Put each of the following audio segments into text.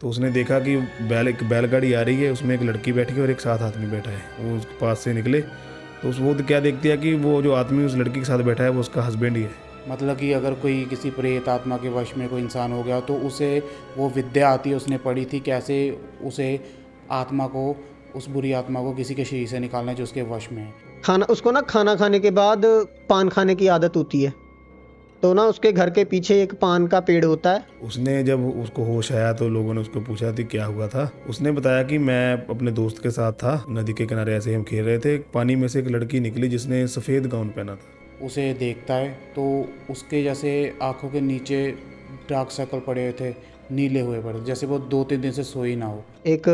तो उसने देखा कि एक बैलगाड़ी आ रही है, उसमें एक लड़की बैठी है और एक साथ आदमी बैठा है। वो उसके पास से निकले तो वो क्या देखती है कि वो जो आदमी उस लड़की के साथ बैठा है वो उसका हस्बैंड ही है। मतलब कि अगर कोई किसी प्रेत आत्मा के वश में कोई इंसान हो गया तो उसे वो विद्या आती है, उसने पढ़ी थी कैसे उसे आत्मा को, उस बुरी आत्मा को किसी के शरीर से निकालना है जो उसके वश में है। खाना उसको ना खाना खाने के बाद पान खाने की आदत होती है। तो ना उसके घर के पीछे एक पान का पेड़ होता है। उसने जब उसको होश आया तो लोगों ने उसको पूछा कि क्या हुआ था। उसने बताया कि मैं अपने दोस्त के साथ था, नदी के किनारे ऐसे ही हम खेल रहे थे, पानी में से एक लड़की निकली जिसने सफ़ेद गाउन पहना था। उसे देखता है तो उसके जैसे आंखों के नीचे डार्क सर्कल पड़े हुए थे, नीले हुए पड़े, जैसे वो 2-3 दिन से सोई ना हो। एक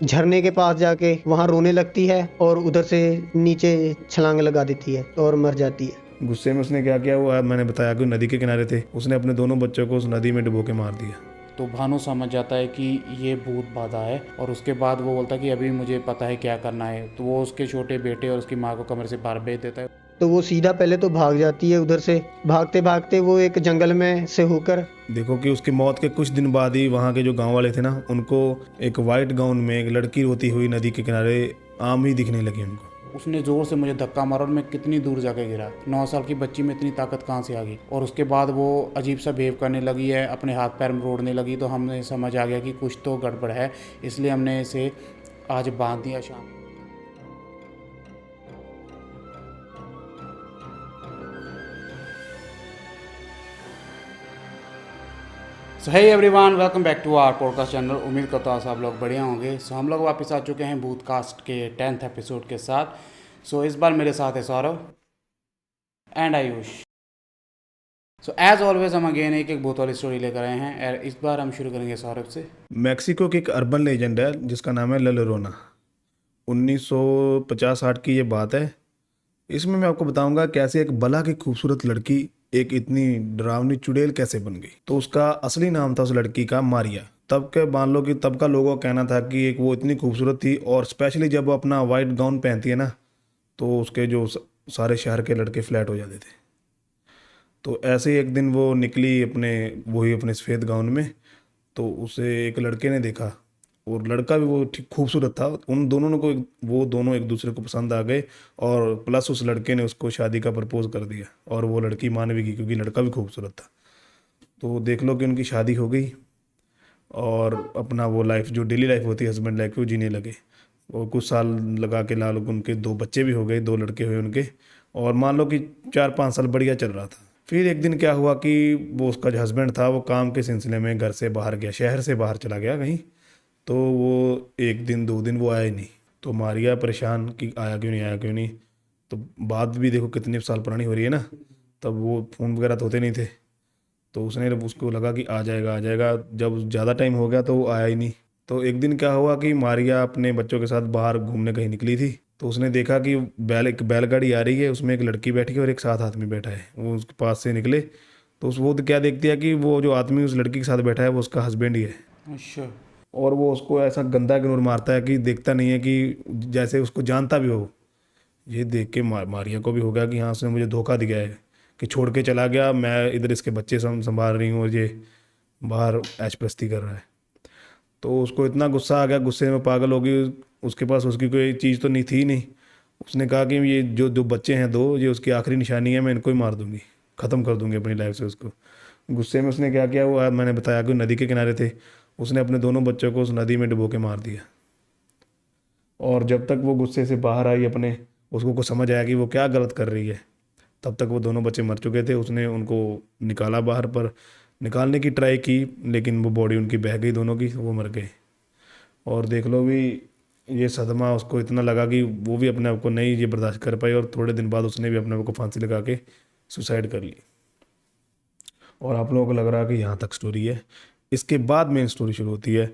झरने के पास जाके वहां रोने लगती है और उधर से नीचे छलांग लगा देती है और मर जाती है। गुस्से में उसने क्या किया, वो मैंने बताया कि नदी के किनारे थे, उसने अपने दोनों बच्चों को उस नदी में डुबो के मार दिया। तो भानु समझ जाता है कि ये भूत बाधा है और उसके बाद वो बोलता है कि अभी मुझे पता है क्या करना है। तो वो उसके छोटे बेटे और उसकी माँ को कमरे से बाहर भेज देता है। तो वो सीधा पहले तो भाग जाती है उधर से। भागते भागते वो एक जंगल में से होकर देखो कि उसकी मौत के कुछ दिन बाद ही वहाँ के जो गांव वाले थे ना, उनको एक वाइट गाउन में एक लड़की रोती हुई नदी के किनारे आम ही दिखने लगी उनको। उसने ज़ोर से मुझे धक्का मारा और मैं कितनी दूर जाके गिरा। 9 साल की बच्ची में इतनी ताकत कहाँ से आ गई। और उसके बाद वो अजीब सा बिहेव करने लगी है, अपने हाथ पैर मरोड़ने लगी। तो हमने समझ आ गया कि कुछ तो गड़बड़ है, इसलिए हमने इसे आज बांध दिया शाम। So hey everyone, welcome back to our podcast channel. उम्मीद करता हूँ सब लोग बढ़िया होंगे। सो हम लोग वापस आ चुके हैं भूतकास्ट के 10th एपिसोड के साथ। सो इस बार मेरे साथ है Saurabh and Ayush. So as always हम अगेन एक भूत वाली स्टोरी लेकर आए हैं और इस बार हम शुरू करेंगे सौरभ से। मैक्सिको की एक अर्बन लेजेंड है जिसका नाम है ललोरोना। 1950-60 की ये बात है। इसमें मैं आपको बताऊंगा कैसे एक भला की खूबसूरत लड़की एक इतनी डरावनी चुड़ैल कैसे बन गई। तो उसका असली नाम था उस लड़की का मारिया। तब के मान लो कि तब का लोगों का कहना था कि एक वो इतनी खूबसूरत थी, और स्पेशली जब वो अपना वाइट गाउन पहनती है ना, तो उसके जो सारे शहर के लड़के फ्लैट हो जाते थे। तो ऐसे ही एक दिन वो निकली अपने सफ़ेद गाउन में। तो उसे एक लड़के ने देखा, और लड़का भी वो ठीक खूबसूरत था। उन दोनों ने वो दोनों एक दूसरे को पसंद आ गए, और प्लस उस लड़के ने उसको शादी का प्रपोज कर दिया, और वो लड़की मान भी गई क्योंकि लड़का भी खूबसूरत था। तो देख लो कि उनकी शादी हो गई, और अपना वो लाइफ जो डेली लाइफ होती है हस्बैंड लाइफ, वो जीने लगे। और कुछ साल लगा के लाल उनके 2 बच्चे भी हो गए, 2 लड़के हुए उनके। और मान लो कि 4-5 साल बढ़िया चल रहा था। फिर एक दिन क्या हुआ कि वो उसका जो हस्बैंड था वो काम के सिलसिले में घर से बाहर गया, शहर से बाहर चला गया कहीं। तो वो एक दिन 2 दिन वो आया ही नहीं। तो मारिया परेशान कि आया क्यों नहीं, आया क्यों नहीं। तो बात भी देखो कितने साल पुरानी हो रही है ना, तब वो फ़ोन वगैरह तो होते नहीं थे। तो उसने उसको लगा कि आ जाएगा आ जाएगा, जब ज़्यादा टाइम हो गया तो वो आया ही नहीं। तो एक दिन क्या हुआ कि मारिया अपने बच्चों के साथ बाहर घूमने कहीं निकली थी। तो उसने देखा कि एक बैलगाड़ी आ रही है, उसमें एक लड़की बैठी है और एक साथ आदमी बैठा है। वो उसके पास से निकले तो वो क्या देखती है कि वो जो आदमी उस लड़की के साथ बैठा है वो उसका हस्बैंड ही है। अच्छा। और वो उसको ऐसा गंदा इग्नोर मारता है कि देखता नहीं है कि जैसे उसको जानता भी हो। ये देख के मारिया को भी हो गया कि हाँ उसने मुझे धोखा दिया है, कि छोड़ के चला गया, मैं इधर इसके बच्चे संभाल रही हूँ और ये बाहर ऐश प्रस्ती कर रहा है। तो उसको इतना गुस्सा आ गया, गुस्से में पागल हो गई। उसके पास उसकी कोई चीज़ तो नहीं थी नहीं। उसने कहा कि ये जो दो बच्चे हैं, ये उसकी आखिरी निशानी है, मैं इनको ही मार दूंगी, ख़त्म कर दूंगी अपनी लाइफ से उसको। गुस्से में उसने क्या किया, वो मैंने बताया कि नदी के किनारे थे, उसने अपने दोनों बच्चों को उस नदी में डुबो के मार दिया। और जब तक वो गुस्से से बाहर आई अपने, उसको कुछ समझ आया कि वो क्या गलत कर रही है, तब तक वो दोनों बच्चे मर चुके थे। उसने उनको निकाला बाहर, पर निकालने की ट्राई की, लेकिन वो बॉडी उनकी बह गई दोनों की, वो मर गए। और देख लो भी, ये सदमा उसको इतना लगा कि वो भी अपने आप को नहीं ये बर्दाश्त कर पाई, और थोड़े दिन बाद उसने भी अपने आप को फांसी लगा के सुसाइड कर ली। और आप लोगों को लग रहा है कि यहाँ तक स्टोरी है। इसके बाद मेन स्टोरी शुरू होती है।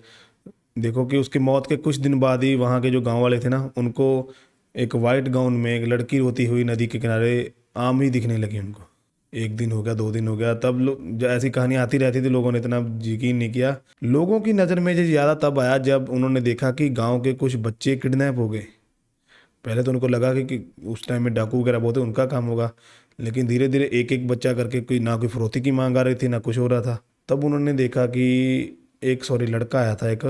देखो कि उसकी मौत के कुछ दिन बाद ही वहाँ के जो गांव वाले थे ना, उनको एक वाइट गाउन में एक लड़की रोती हुई नदी के किनारे आम ही दिखने लगी उनको। 1 दिन हो गया, 2 दिन हो गया, तब लोग ऐसी कहानी आती रहती थी, लोगों ने इतना यकीन नहीं किया। लोगों की नज़र में ये ज़्यादा तब आया जब उन्होंने देखा कि गांव के कुछ बच्चे किडनैप हो गए। पहले तो उनको लगा कि उस टाइम में डाकू वगैरह बहुत उनका काम होगा, लेकिन धीरे धीरे एक एक बच्चा करके, कोई ना कोई फिरौती की मांग आ रही थी ना कुछ हो रहा था। तब उन्होंने देखा कि एक सॉरी लड़का आया था एक,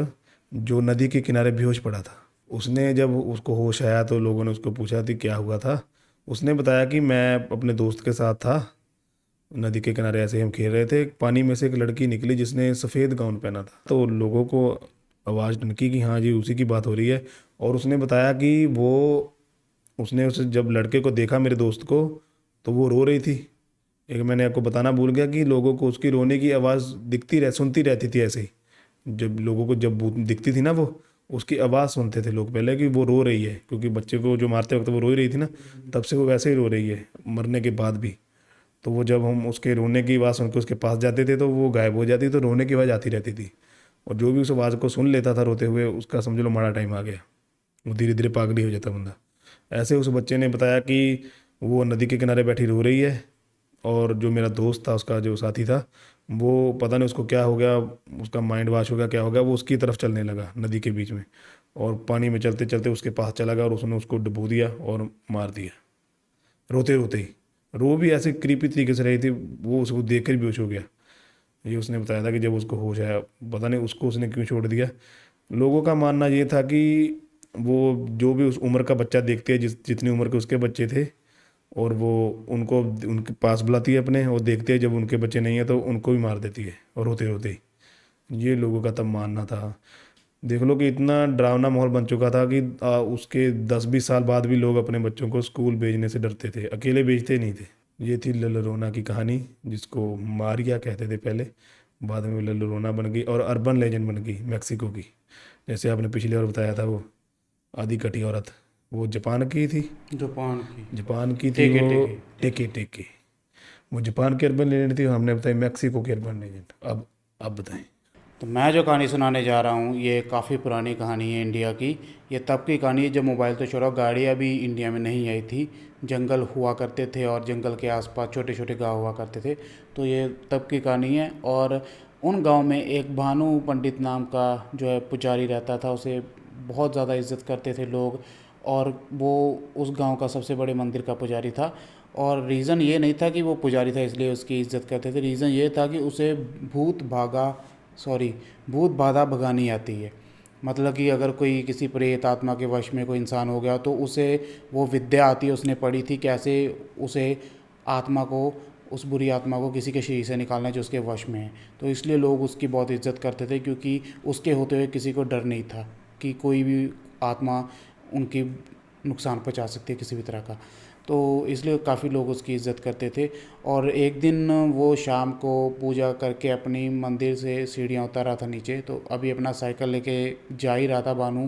जो नदी के किनारे बेहोश पड़ा था। उसने जब उसको होश आया तो लोगों ने उसको पूछा कि क्या हुआ था। उसने बताया कि मैं अपने दोस्त के साथ था, नदी के किनारे ऐसे ही हम खेल रहे थे, पानी में से एक लड़की निकली जिसने सफ़ेद गाउन पहना था। तो लोगों को आवाज़ टनकी कि हाँ जी उसी की बात हो रही है। और उसने बताया कि वो उसने उसे जब लड़के को देखा, मेरे दोस्त को, तो वो रो रही थी। एक मैंने आपको बताना भूल गया कि लोगों को उसकी रोने की आवाज़ सुनती रहती थी ऐसे ही। जब लोगों को जब भूत दिखती थी ना, वो उसकी आवाज़ सुनते थे लोग पहले कि वो रो रही है, क्योंकि बच्चे को जो मारते वक्त वो रो ही रही थी ना, तब से वो वैसे ही रो रही है मरने के बाद भी। तो वो जब हम उसके रोने की आवाज़ सुन के उसके पास जाते थे तो वो गायब हो जाती, तो रोने की आवाज़ आती रहती थी। और जो भी उस आवाज़ को सुन लेता था रोते हुए, उसका समझ लो माड़ा टाइम आ गया, वो धीरे धीरे पागल ही हो जाता बंदा। ऐसे उस बच्चे ने बताया कि वो नदी के किनारे बैठी रो रही है, और जो मेरा दोस्त था, उसका जो साथी था, वो पता नहीं उसको क्या हो गया, उसका माइंड वॉश हो गया क्या हो गया, वो उसकी तरफ चलने लगा नदी के बीच में, और पानी में चलते चलते उसके पास चला गया और उसने उसको डुबो दिया और मार दिया, रोते रोते ही। रो भी ऐसे क्रीपी तरीके से रही थी, वो उसको देख कर बेहोश हो गया। ये उसने बताया था कि जब उसको होश आया, पता नहीं उसको उसने क्यों छोड़ दिया। लोगों का मानना ये था कि वो जो भी उस उम्र का बच्चा देखते हैं, जितनी उम्र के उसके बच्चे थे, और वो उनको उनके पास बुलाती है अपने, और देखते हैं जब उनके बच्चे नहीं है तो उनको भी मार देती है, और रोते रोते ही। ये लोगों का तब मानना था। देख लो कि इतना डरावना माहौल बन चुका था कि उसके 10-20 साल बाद भी लोग अपने बच्चों को स्कूल भेजने से डरते थे, अकेले भेजते नहीं थे। ये थी लल्लोरोना की कहानी, जिसको मारिया कहते थे पहले, बाद में वो लल्लोरोना बन गई और अर्बन लेजेंड बन गई मेक्सिको की। जैसे आपने पिछली बार बताया था, वो आधी कटी औरत, वो जापान की थी। जापान की जापान की थी टेके वो, टेके। टेके टेके। वो जापान की अर्बन लेजेंड थी, हमने बताई मेक्सिको की अर्बन लेजेंड। अब बताएं। तो मैं जो कहानी सुनाने जा रहा हूँ ये काफ़ी पुरानी कहानी है इंडिया की। ये तब की कहानी है जब मोबाइल तो छोड़ो, गाड़ियाँ भी इंडिया में नहीं आई थी। जंगल हुआ करते थे और जंगल के आसपास छोटे छोटे गांव हुआ करते थे। तो ये तब की कहानी है। और उन गांव में एक भानु पंडित नाम का जो है पुजारी रहता था, उसे बहुत ज़्यादा इज्जत करते थे लोग। और वो उस गांव का सबसे बड़े मंदिर का पुजारी था। और रीज़न ये नहीं था कि वो पुजारी था इसलिए उसकी इज्जत करते थे, रीज़न ये था कि उसे भूत भागा सॉरी भूत बाधा भगानी आती है। मतलब कि अगर कोई किसी प्रेत आत्मा के वश में कोई इंसान हो गया तो उसे वो विद्या आती है, उसने पढ़ी थी कैसे उसे आत्मा को, उस बुरी आत्मा को किसी के शरीर से निकालना है जो उसके वश में है। तो इसलिए लोग उसकी बहुत इज्जत करते थे, क्योंकि उसके होते हुए किसी को डर नहीं था कि कोई भी आत्मा उनकी नुकसान पहुंचा सकती है किसी भी तरह का। तो इसलिए काफ़ी लोग उसकी इज़्ज़त करते थे। और एक दिन वो शाम को पूजा करके अपनी मंदिर से सीढ़ियाँ उतर रहा था नीचे, तो अभी अपना साइकिल लेके जा ही रहा था भानु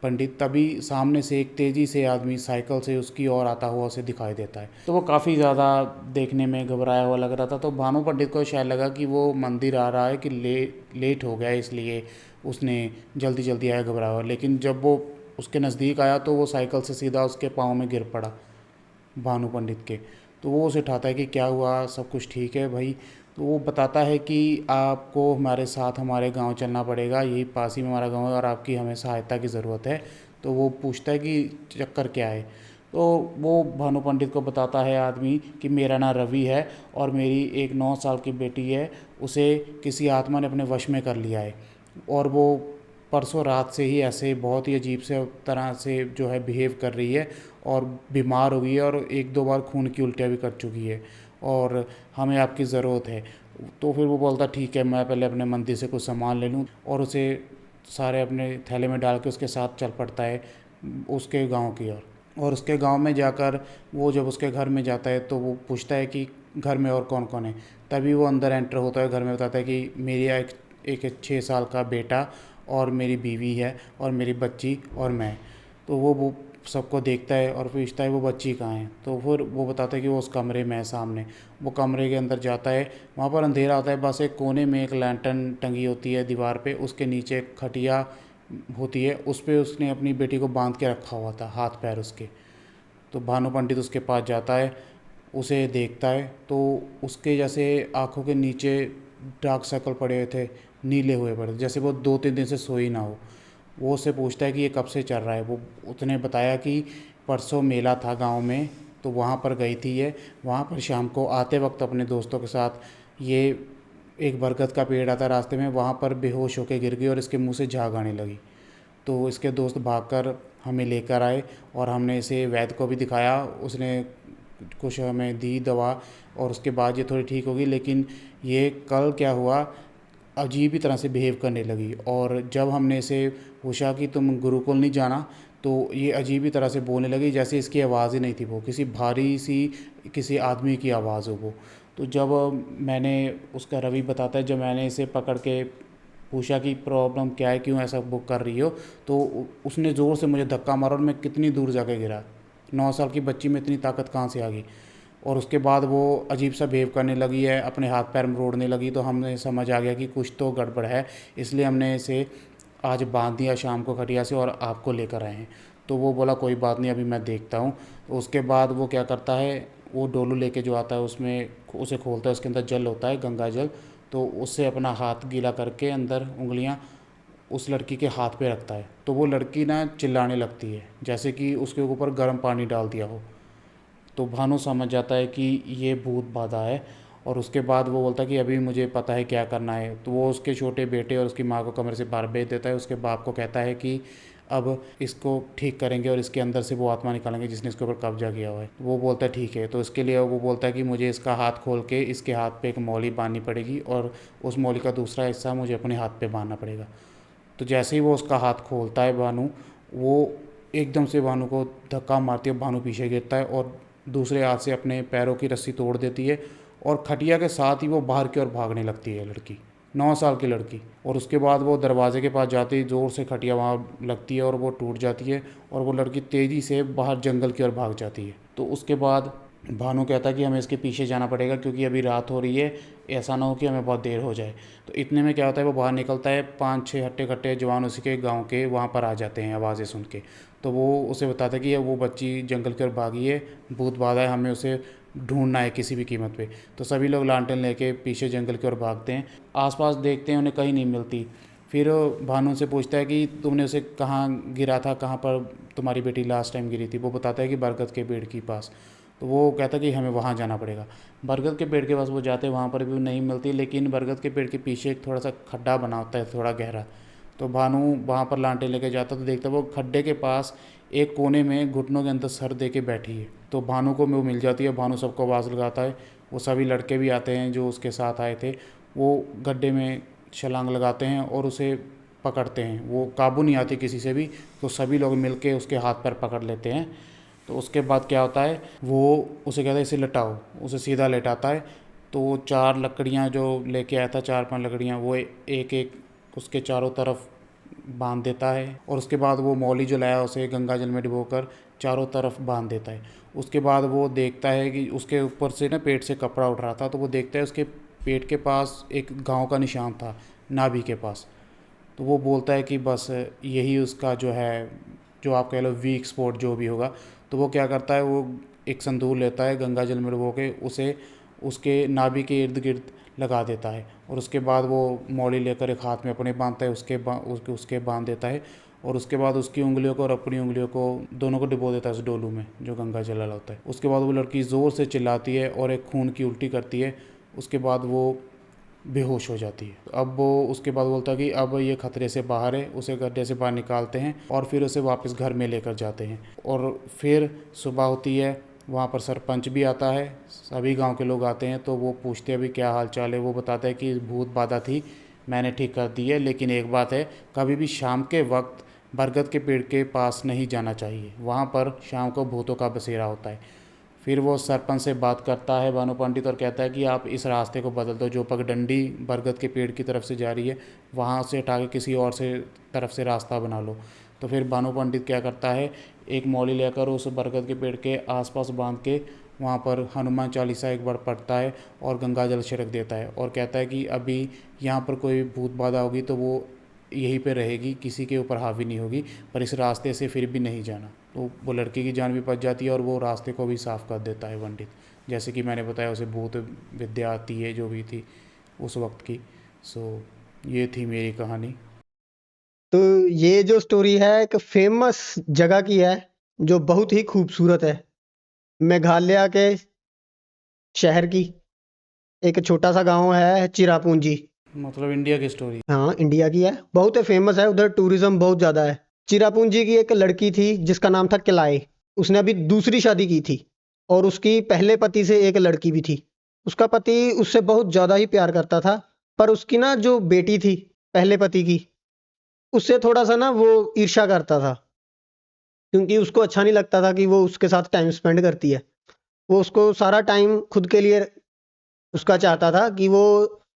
पंडित, तभी सामने से एक तेज़ी से आदमी साइकिल से उसकी ओर आता हुआ उसे दिखाई देता है। तो वो काफ़ी ज़्यादा देखने में घबराया हुआ लग रहा था। तो भानु पंडित को शायद लगा कि वो मंदिर आ रहा है कि लेट हो गया है, इसलिए उसने जल्दी जल्दी आया घबराया हुआ। लेकिन जब वो उसके नज़दीक आया तो वो साइकिल से सीधा उसके पाँव में गिर पड़ा, भानु पंडित के। तो वो उसे उठाता है कि क्या हुआ, सब कुछ ठीक है भाई। तो वो बताता है कि आपको हमारे साथ हमारे गांव चलना पड़ेगा, यही पास ही में हमारा गांव है और आपकी हमें सहायता की ज़रूरत है। तो वो पूछता है कि चक्कर क्या है। तो वो भानु पंडित को बताता है आदमी कि मेरा नाम रवि है और मेरी एक 9 साल की बेटी है, उसे किसी आत्मा ने अपने वश में कर लिया है। और वो परसों रात से ही ऐसे बहुत ही अजीब से तरह से जो है बिहेव कर रही है और बीमार हो गई है और एक दो बार खून की उल्टियाँ भी कर चुकी है, और हमें आपकी ज़रूरत है। तो फिर वो बोलता ठीक है, मैं पहले अपने मंदिर से कुछ सामान ले लूँ, और उसे सारे अपने थैले में डाल के उसके साथ चल पड़ता है उसके गांव की ओर। और उसके गांव में जाकर वो जब उसके घर में जाता है तो वो पूछता है कि घर में और कौन कौन है। तभी वो अंदर एंटर होता है घर में, बताता है कि मेरी एक 6 साल का बेटा और मेरी बीवी है और मेरी बच्ची और मैं। तो वो सबको देखता है और पूछता है वो बच्ची कहाँ है। तो फिर वो बताता है कि वो उस कमरे में है सामने। वो कमरे के अंदर जाता है, वहाँ पर अंधेरा होता है, बस एक कोने में एक लैंटर्न टंगी होती है दीवार पे, उसके नीचे एक खटिया होती है, उस पर उसने अपनी बेटी को बांध के रखा हुआ था, हाथ पैर उसके। तो भानु पंडित उसके पास जाता है, उसे देखता है तो उसके जैसे आँखों के नीचे डार्क सर्कल पड़े हुए थे, नीले हुए पड़े थे, जैसे वो 2-3 दिन से सोई ना हो। वो उससे पूछता है कि ये कब से चल रहा है। वो उसने बताया कि परसों मेला था गांव में, तो वहाँ पर गई थी ये। वहाँ पर शाम को आते वक्त अपने दोस्तों के साथ ये एक बरगद का पेड़ आता है रास्ते में, वहाँ पर बेहोश होकर गिर गई और इसके मुंह से झाग आने लगी। तो इसके दोस्त भागकर हमें लेकर आए और हमने इसे वैद्य को भी दिखाया। उसने कुछ हमें दी दवा और उसके बाद ये थोड़ी ठीक होगी। लेकिन ये कल क्या हुआ, अजीब ही तरह से बिहेव करने लगी। और जब हमने इसे पूछा कि तुम गुरुकुल नहीं जाना, तो ये अजीब ही तरह से बोलने लगी जैसे इसकी आवाज़ ही नहीं थी, वो किसी भारी सी किसी आदमी की आवाज़ हो वो। तो जब मैंने उसका रवि बताता है, जब मैंने इसे पकड़ के पूछा कि प्रॉब्लम क्या है, क्यों ऐसा बुक कर रही हो, तो उसने ज़ोर से मुझे धक्का मारा और मैं कितनी दूर जाके गिरा। 9 साल की बच्ची में इतनी ताकत कहाँ से आ गई। और उसके बाद वो अजीब सा बिहेव करने लगी है, अपने हाथ पैर मरोड़ने लगी। तो हमने समझ आ गया कि कुछ तो गड़बड़ है, इसलिए हमने इसे आज बांध दिया शाम को खटिया से और आपको लेकर आए हैं। तो वो बोला कोई बात नहीं, अभी मैं देखता हूँ। तो उसके बाद वो क्या करता है, वो डोलू लेके जो आता है उसमें उसे खोलता है, उसके अंदर जल होता है, गंगा जल। तो उससे अपना हाथ गीला करके अंदर उंगलियां उस लड़की के हाथ पे रखता है। तो वो लड़की ना चिल्लाने लगती है जैसे कि उसके ऊपर गर्म पानी डाल दिया हो। तो भानु समझ जाता है कि ये भूत बाधा है। और उसके बाद वो बोलता है कि अभी मुझे पता है क्या करना है। तो वो उसके छोटे बेटे और उसकी माँ को कमरे से बाहर भेज देता है। उसके बाप को कहता है कि अब इसको ठीक करेंगे और इसके अंदर से वो आत्मा निकालेंगे जिसने इसके ऊपर कब्जा किया हुआ है। वो बोलता है ठीक है। तो इसके लिए वो बोलता है कि मुझे इसका हाथ खोल के इसके हाथ पे एक मौली बांधनी पड़ेगी और उस मौली का दूसरा हिस्सा मुझे अपने हाथ पे बांधना पड़ेगा। तो जैसे ही वो उसका हाथ खोलता है भानु, वो एकदम से भानु को धक्का मारती है, भानु पीछे गिरता है और दूसरे हाथ से अपने पैरों की रस्सी तोड़ देती है और खटिया के साथ ही वो बाहर की ओर भागने लगती है लड़की, 9 साल की लड़की। और उसके बाद वो दरवाजे के पास जाते ही ज़ोर से खटिया वहाँ लगती है और वो टूट जाती है और वो लड़की तेज़ी से बाहर जंगल की ओर भाग जाती है। तो उसके बाद भानु कहता है कि हमें इसके पीछे जाना पड़ेगा क्योंकि अभी रात हो रही है, ऐसा ना हो कि हमें बहुत देर हो जाए। तो इतने में क्या होता है, वो बाहर निकलता है, 5-6 हट्टे कट्टे जवान उसी के गांव के वहाँ पर आ जाते हैं आवाज़ें सुन के। तो वो उसे बताता है कि वो बच्ची जंगल की ओर भागी है, भूत बाधा है, हमें उसे ढूंढना है किसी भी कीमत पे। तो सभी लोग लालटेन लेके पीछे जंगल की ओर भागते हैं, आसपास देखते हैं, उन्हें कहीं नहीं मिलती। फिर भानु से पूछता है कि तुमने उसे कहाँ गिरा था, कहाँ पर तुम्हारी बेटी लास्ट टाइम गिरी थी। वो बताता है कि बरगद के पेड़ के पास। तो वो कहता है कि हमें वहाँ जाना पड़ेगा। बरगद के पेड़ के पास वो जाते हैं, वहाँ पर भी नहीं मिलती। लेकिन बरगद के पेड़ के पीछे एक थोड़ा सा खड्डा बना होता है, थोड़ा गहरा। तो भानु वहाँ पर लांटेन लेके जाता तो देखता वो खड्डे के पास एक कोने में घुटनों के अंदर सर दे के बैठी है। तो भानु को वो मिल जाती है, भानु सबको आवाज़ लगाता है। वो सभी लड़के भी आते हैं जो उसके साथ आए थे, वो गड्ढे में छलांग लगाते हैं और उसे पकड़ते हैं। वो काबू नहीं आती किसी से भी, तो सभी लोग मिलके उसके हाथ पैर पकड़ लेते हैं। तो उसके बाद क्या होता है, वो उसे कहता है इसे लटाओ, उसे सीधा लेटाता है। तो वो 4 लकड़ियाँ जो लेके आया था, 4-5 लकड़ियाँ, वो एक एक उसके चारों तरफ बांध देता है। और उसके बाद वो मौली जो लाया उसे गंगा जल में डुबोकर चारों तरफ बांध देता है। उसके बाद वो देखता है कि उसके ऊपर से ना पेट से कपड़ा उठ रहा था। तो वो देखता है उसके पेट के पास एक घाव का निशान था, नाभि के पास। तो वो बोलता है कि बस यही उसका जो है, जो आप कह लो वीक स्पॉट जो भी होगा। तो वो क्या करता है, वो एक संदूर लेता है, गंगा जल में डुबो के उसे उसके नाभि के इर्द गिर्द लगा देता है। और उसके बाद वो मौली लेकर एक हाथ में अपने बांधता है, उसके बांध देता है। और उसके बाद उसकी उंगलियों को और अपनी उंगलियों को दोनों को डुबो देता है उस डोलू में जो गंगा जल वाला होता है। उसके बाद वो लड़की ज़ोर से चिल्लाती है और एक खून की उल्टी करती है। उसके बाद वो बेहोश हो जाती है। अब वो उसके बाद बोलता है कि अब ये खतरे से बाहर है, उसे गड्ढे से बाहर निकालते हैं और फिर उसे वापस घर में लेकर जाते हैं। और फिर सुबह होती है, वहाँ पर सरपंच भी आता है, सभी गांव के लोग आते हैं। तो वो पूछते हैं अभी क्या हाल चाल है। वो बताता है कि भूत बाधा थी, मैंने ठीक कर दी है, लेकिन एक बात है, कभी भी शाम के वक्त बरगद के पेड़ के पास नहीं जाना चाहिए, वहाँ पर शाम को भूतों का बसेरा होता है। फिर वो सरपंच से बात करता है भानु पंडित और कहता है कि आप इस रास्ते को बदल दो, जो पगडंडी बरगद के पेड़ की तरफ से जा रही है वहाँ से हटा के किसी और से तरफ से रास्ता बना लो। तो फिर भानु पंडित क्या करता है, एक मौली लेकर उस बरगद के पेड़ के आसपास बांध के वहाँ पर हनुमान चालीसा एक बार पढ़ता है और गंगा जल छिड़क देता है और कहता है कि अभी यहाँ पर कोई भूत बाधा होगी तो वो यहीं पे रहेगी, किसी के ऊपर हावी नहीं होगी, पर इस रास्ते से फिर भी नहीं जाना। तो वो लड़के की जान भी बच जाती है और वो रास्ते को भी साफ़ कर देता है पंडित। जैसे कि मैंने बताया उसे भूत विद्या आती है जो भी थी उस वक्त की। सो ये थी मेरी कहानी। तो ये जो स्टोरी है एक फेमस जगह की है जो बहुत ही खूबसूरत है, मेघालय के शहर की। एक छोटा सा गांव है चिरापूंजी। मतलब इंडिया की स्टोरी। हाँ, इंडिया की है, बहुत फेमस है, उधर टूरिज्म बहुत ज़्यादा है। चिरापूंजी की एक लड़की थी जिसका नाम था किलाई। उसने अभी दूसरी शादी की थी और उसकी पहले पति से एक लड़की भी थी। उसका पति उससे बहुत ज़्यादा ही प्यार करता था, पर उसकी ना जो बेटी थी पहले पति की, उससे थोड़ा सा ना वो ईर्ष्या करता था, क्योंकि उसको अच्छा नहीं लगता था कि वो उसके साथ टाइम स्पेंड करती है। वो उसको सारा टाइम खुद के लिए उसका चाहता था कि वो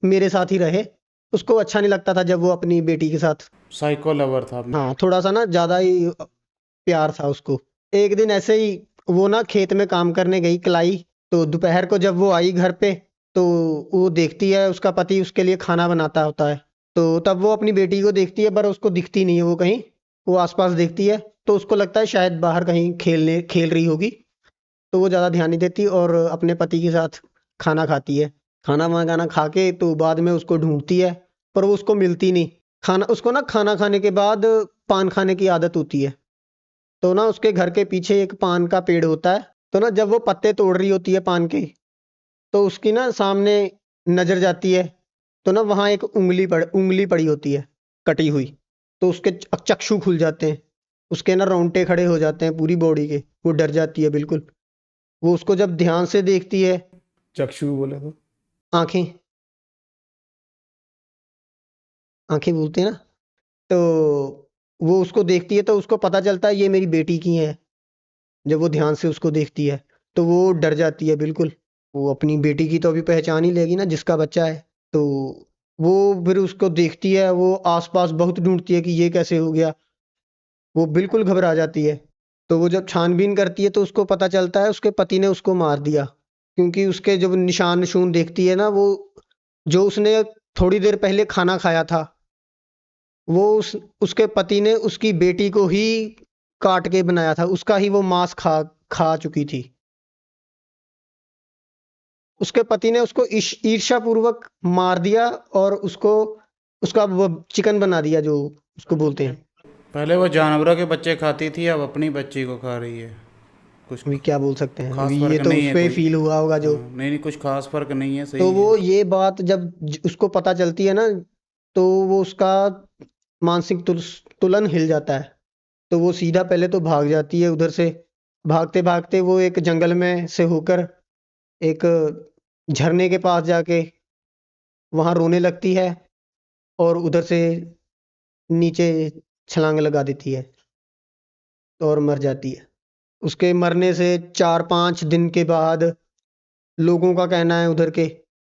मेरे साथ ही रहे। उसको अच्छा नहीं लगता था जब वो अपनी बेटी के साथ, साइको लवर था। हाँ, थोड़ा सा ना ज़्यादा ही प्यार था उसको। एक दिन ऐसे ही वो ना खेत में काम करने गई कलाई। तो दोपहर को जब वो आई घर पे, तो वो देखती है उसका पति उसके लिए खाना बनाता होता है। तो तब वो अपनी बेटी को देखती है, पर उसको दिखती नहीं है वो कहीं। वो आसपास देखती है तो उसको लगता है शायद बाहर कहीं खेल रही होगी। तो वो ज़्यादा ध्यान नहीं देती और अपने पति के साथ खाना खाती है। खाना वाना खा के तो बाद में उसको ढूंढती है, पर वो उसको मिलती नहीं। उसको ना खाना खाने के बाद पान खाने की आदत होती है। तो ना उसके घर के पीछे एक पान का पेड़ होता है। तो ना जब वो पत्ते तोड़ रही होती है पान के, तो उसकी ना सामने नजर जाती है। तो ना वहाँ एक उंगली पड़ी होती है, कटी हुई। तो उसके चक्षु खुल जाते हैं, उसके ना रोंगटे खड़े हो जाते हैं पूरी बॉडी के। वो डर जाती है बिल्कुल। वो उसको जब ध्यान से देखती है, चक्षु बोले तो? आंखें, आंखें बोलते हैं ना, तो वो उसको देखती है तो उसको पता चलता है ये मेरी बेटी की है। जब वो ध्यान से उसको देखती है तो वो डर जाती है बिल्कुल। वो अपनी बेटी की तो अभी पहचान ही लेगी ना, जिसका बच्चा है। तो वो फिर उसको देखती है, वो आसपास बहुत ढूंढती है कि ये कैसे हो गया। वो बिल्कुल घबरा जाती है। तो वो जब छानबीन करती है तो उसको पता चलता है उसके पति ने उसको मार दिया, क्योंकि उसके जब निशान नशून देखती है ना, वो जो उसने थोड़ी देर पहले खाना खाया था, वो उसके पति ने उसकी बेटी को ही काट के बनाया था। उसका ही वो मांस खा खा चुकी थी। उसके पति ने उसको ईर्ष्या पूर्वक मार दिया और उसको उसका वो चिकन बना दिया, जो उसको बोलते हैं। पहले वो जानवरों के बच्चे खाती थी, अब अपनी बच्ची को खा रही है। कुछ अभी क्या बोल सकते हैं, खास अभी ये फर्क तो नहीं उस है पे कोई। फील हुआ होगा जो। हाँ, नहीं नहीं, कुछ खास फर्क नहीं है, तो सही है। वो ये बात जब उसको पता चलती है ना, तो वो उसका मानसिक तुलन हिल जाता है। तो वो सीधा पहले तो भाग जाती है उधर से। भागते भागते वो एक जंगल में से होकर एक झरने के पास जाके वहां रोने लगती है और उधर से नीचे छलांग लगा देती है और मर जाती है। उसके मरने से 4-5 दिन के बाद लोगों का कहना है उधर के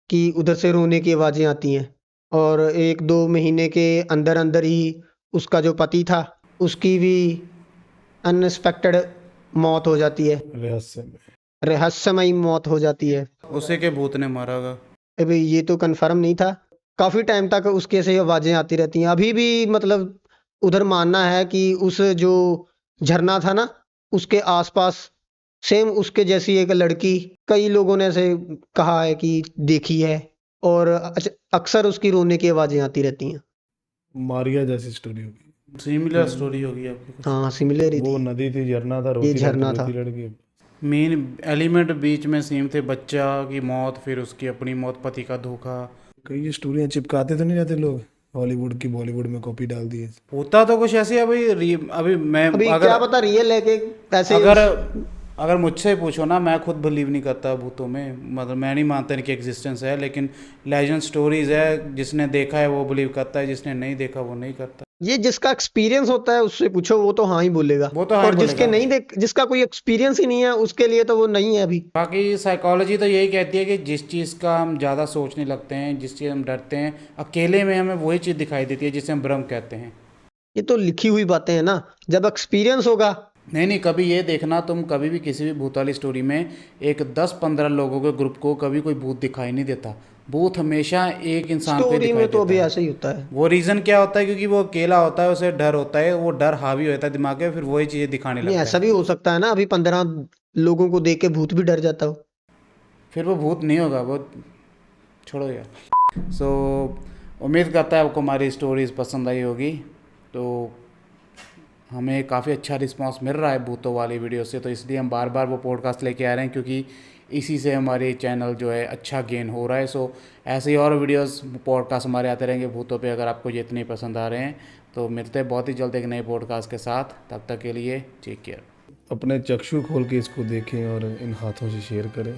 कि उधर से रोने की आवाजें आती हैं। और 1-2 महीने के अंदर अंदर ही उसका जो पति था, उसकी भी अनएक्सपेक्टेड मौत हो जाती है। रहस्य में। रहस्यमयी मौत हो जाती है। उसी के भूत ने मारा होगा। अभी ये तो कंफर्म नहीं था। काफी टाइम तक उसके से आवाजें आती रहती हैं अभी भी। मतलब उधर मानना है कि उस जो झरना था ना, उसके आसपास सेम उसके जैसी एक लड़की कई लोगों ने ऐसे कहा है कि देखी है। और अक्सर उसकी रोने की आवाजें आती रहती हैं। मारिया जैसी स्टोरी होगी। सिमिलर स्टोरी होगी आपकी कुछ। हाँ, सिमिलर ही वो थी। नदी थी, झरना था, ये रोती लड़की, झरना था। रोती लड़की। मेन एलिमेंट बीच में सेम थे, बच्चा की मौत, फिर उसकी अपनी मौत, पति का धोखा। कई ये स्टोरियाँ चिपकाते तो नहीं रहते लोग, हॉलीवुड की बॉलीवुड में कॉपी डाल दी है। होता तो कुछ ऐसे अभी मैं अभी अगर क्या पता रियल है कि ऐसे अगर अगर मुझसे पूछो ना, मैं खुद बिलीव नहीं करता भूतों में। मतलब मैं नहीं मानता इनकी एग्जिस्टेंस है, लेकिन लेजेंड स्टोरीज है, जिसने देखा है वो बिलीव करता है, जिसने नहीं देखा वो नहीं करता। ये जिसका एक्सपीरियंस होता है उससे पूछो, वो तो हाँ ही बोलेगा। वो तो हाँ ही और जिसके बोलेगा। नहीं देख जिसका कोई एक्सपीरियंस ही नहीं है, उसके लिए तो वो नहीं है अभी। बाकी साइकोलॉजी तो यही कहती है कि जिस चीज़ का हम ज़्यादा सोचने लगते हैं, जिस चीज़ हम डरते हैं, अकेले में हमें वही चीज़ दिखाई देती है जिसे हम भ्रम कहते हैं। ये तो लिखी हुई बातें हैं ना, जब एक्सपीरियंस होगा। नहीं नहीं, कभी ये देखना, तुम कभी भी किसी भी भूत वाली स्टोरी में एक 10-15 लोगों के ग्रुप को कभी कोई भूत दिखाई नहीं देता। भूत हमेशा एक इंसान पे स्टोरी दिखाई में तो देता अभी है। ऐसा ही होता है। वो रीज़न क्या होता है? क्योंकि वो अकेला होता है, उसे डर होता है, वो डर हावी होता है दिमाग में, फिर वही चीज़ें दिखाने नहीं, लगता ऐसा है। भी हो सकता है ना, अभी 15 लोगों को देख के भूत भी डर जाता हो। फिर वो भूत नहीं होगा, वो छोड़ो यार। सो उम्मीद करता है आपको हमारी स्टोरीज पसंद आई होगी। तो हमें काफ़ी अच्छा रिस्पांस मिल रहा है भूतों वाली वीडियो से, तो इसलिए हम बार बार वो पॉडकास्ट लेके आ रहे हैं, क्योंकि इसी से हमारे चैनल जो है अच्छा गेन हो रहा है। सो ऐसे ही और वीडियोस पॉडकास्ट हमारे आते रहेंगे भूतों पे। अगर आपको ये इतने पसंद आ रहे हैं तो मिलते हैं बहुत ही जल्द एक नए पॉडकास्ट के साथ। तब तक के लिए टेक केयर। अपने चक्षु खोल के इसको देखें और इन हाथों से शेयर करें।